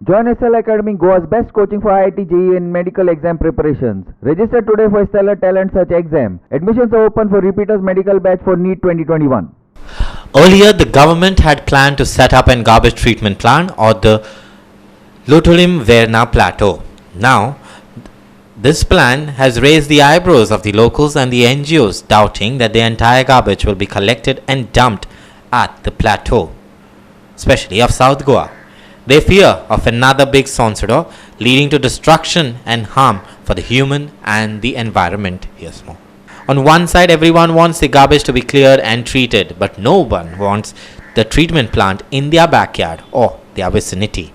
Join SL Academy, Goa's best coaching for IIT JEE and medical exam preparations. Register today for Stellar Talent Search exam. Admissions are open for repeaters medical batch for NEET 2021. Earlier, the government had planned to set up a garbage treatment plant on the Lotolim-Verna plateau. Now, this plan has raised the eyebrows of the locals and the NGOs, doubting that the entire garbage will be collected and dumped at the plateau, especially of South Goa. They fear of another big Sonsoro leading to destruction and harm for the human and the environment. Here's more. On one side, everyone wants the garbage to be cleared and treated, but no one wants the treatment plant in their backyard or their vicinity.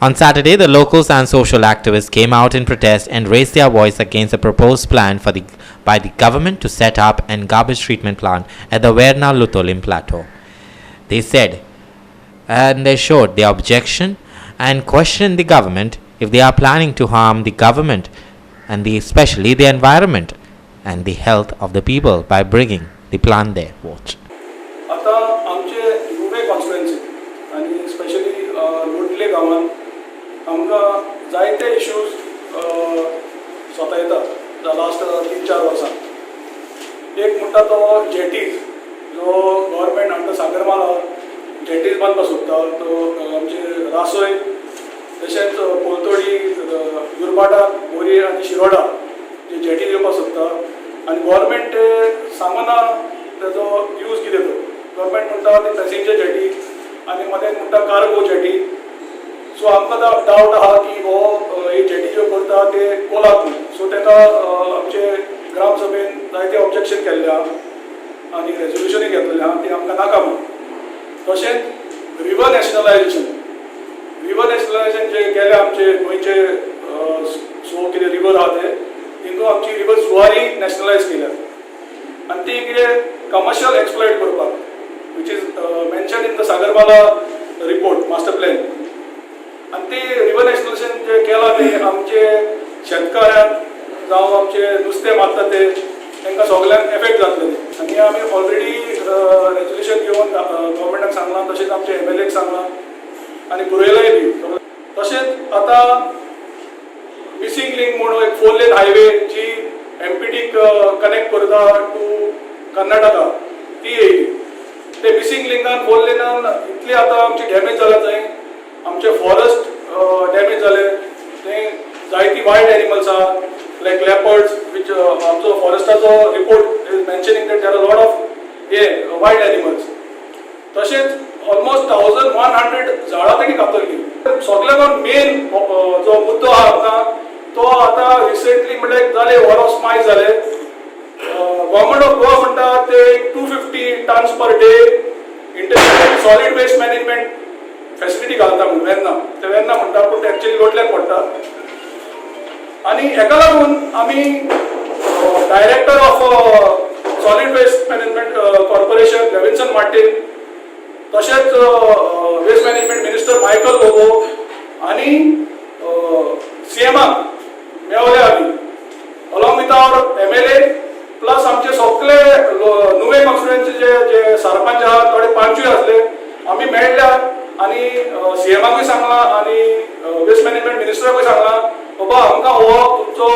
On Saturday, the locals and social activists came out in protest and raised their voice against the proposed plan by the government to set up a garbage treatment plant at the Verna Lotolim plateau. They said, and they showed their objection and questioned the government if they are planning to harm the government and especially the environment and the health of the people by bringing the plant there. Watch. आता आमचे नुवे constituency आणि specially लोटले गांवांत आमकां जायते issues स्वता येता last 3-4 वर्सां. एक म्हणटा तो जेटीज जो गव्हर्मेंट आमकां सागरमाला जेटीज बांदपाक सोदता, तो आमचे रासोय तशेंच पोलतोडी युरबाटा बोरी आनी शिरोडा जे जेटीज येवपाक सोदता आनी गव्हर्मेंट ते सांगना तेजो यूज कितें तो. गव्हर्मेंट म्हणटा ती पॅसेंजर जेटी आनी मदें म्हणटा कार्गो जेटी. सो आमकां डावट आहा की हो ही जेटी ज्यो करता ते कोलाक न्हू. सो ताका आमचे ग्राम सभेन जायते ऑब्जेक्शन केल्लें आहा आनी रेजोल्युशनूय घेतलेलें आहा ती आमकां नाका म्हणून. तशेंच रिवर नॅशनलायजेशन जे केलें आमचे गोंयचे कितें रिवर आहा ते तितून आमची रिवर जुवारी नॅशनलायज केल्या आनी ती कितें कमर्शियल एक्सप्लॉयट करपाक which is mention in the Sagarmala report master plan. आनी ती रिवर नॅशनलायजेशन जे केलां ते आमचे शेतकाऱ्यांक जावं आमचे नुस्तें मारता ते तांकां सगळ्यांक एफेक्ट जातलें. आनी आमी ऑलरेडी रेजोल्युशन घेवन गव्हर्मेंटाक सांगलां, तशेंच आमचे MLAक सांगलां आनी बरयलाय बी. तशेंच आतां मिसींग लिंक म्हणून एक 4 लेन हायवे जी MPTक कनेक्ट करता टू कर्नाटका ती येयली. ते मिसींग लिंकान 4 लेनान इतली आतां आमची डॅमेज जाल्या थंय. आमचे फॉरेस्ट डॅमेज जाले. थंय जायती वायल्ड एनिमल्स आहा लायक लेपर्ड्स वीच आमचो फॉरेस्टाचो report is mentioning that there are lot of wild animals. तशेंच ऑलमोस्ट 1100 झाडां तेणी कापतली. सगळ्यांत मेन जो मुद्दो आहा आमकां तो आतां रिसेंटली म्हणजे जाले वॉर स्मायज जाले. गव्हर्मेंट ऑफ गोवा म्हणटा ते 250 tons per day international solid waste management facility घालता म्हणून वेन्ना म्हणटा, पूण ते एक्चुअली लोटल्याक पडटा. आनी हेका लागून आमी director of solid waste management corporation Levinson Martin, तशेंच waste management minister Michael Lobo आनी CMाक मेवले आमी along with our MLA plus आमचे सगळे नुवे कॉन्स्टिट्युएन्सी जे सरपंच आहा थोडे पंचूय आसले आमी मेळ्ळ्या आनी CMाकूय सांगलां आनी वेस्ट मॅनेजमेंट मिनिस्टराकूय सांगलां बाबा आमकां हो तुमचो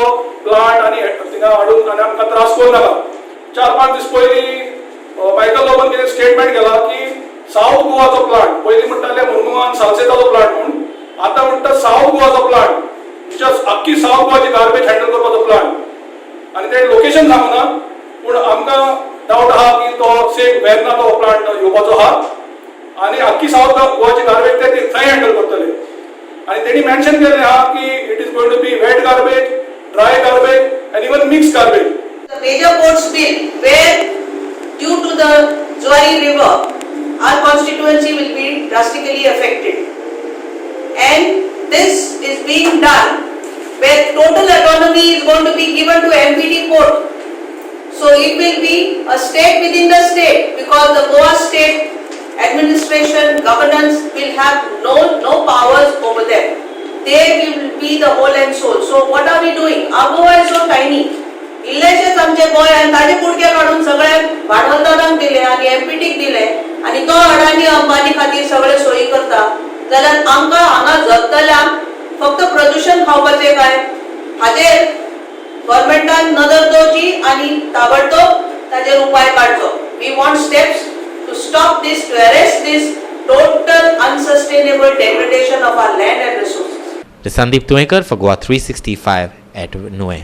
प्लांट आनी थिंगा हाडून आनी आमकां त्रास करूं नाका. 4-5 दीस पयलीं मायकल लोबन कितें स्टेटमेंट केला की साऊथ गोवाचो प्लांट, पयलीं म्हणटाले मुर्मुगांव सालसेताचो प्लांट म्हणून, आतां म्हणटा साऊथ गोवाचो प्लांट, आख्खी साऊथ गोवाची गार्बेज हँडल करपाचो प्लांट. आनी तेणें लोकेशन सांगना, पूण आमकां डावट आहा की तो सेम वेर्ना तो प्लांट येवपाचो आहा आनी आख्खी साऊथ गोवाची गार्बेज ते थंय हँडल करतले. आनी तेणी मेन्शन केलें आहा की it is going to be wet garbage, dry garbage and even mix garbage. The major ports bill where due to the Zuari river our constituency will be drastically affected, and this is being done where total autonomy is going to be given to MPT port. So it will be a state within the state because the Goa state administration governance will have no powers over them. They will be the whole and soul. So what are we doing? Our Goa is so tiny. इल्लेशेच आमचे गोंय आनी ताजे कुडके काडून सगळे भांडवलदारांक दिले आनी MPTक दिले आनी तो अडानी अंबानी खातीर सगळे सोयी करता जाल्यार आमकां हांगा जगतल्या सोल्युशन खावपाचें काय हाजेर गव्हर्मेंटान नदर दवरची आनी ताबडतोब ताजेर उपाय काडचो. We want steps to stop this, to arrest this total unsustainable degradation of our land and resources. This is Sandeep Tuekar for Goa 365 at Noe.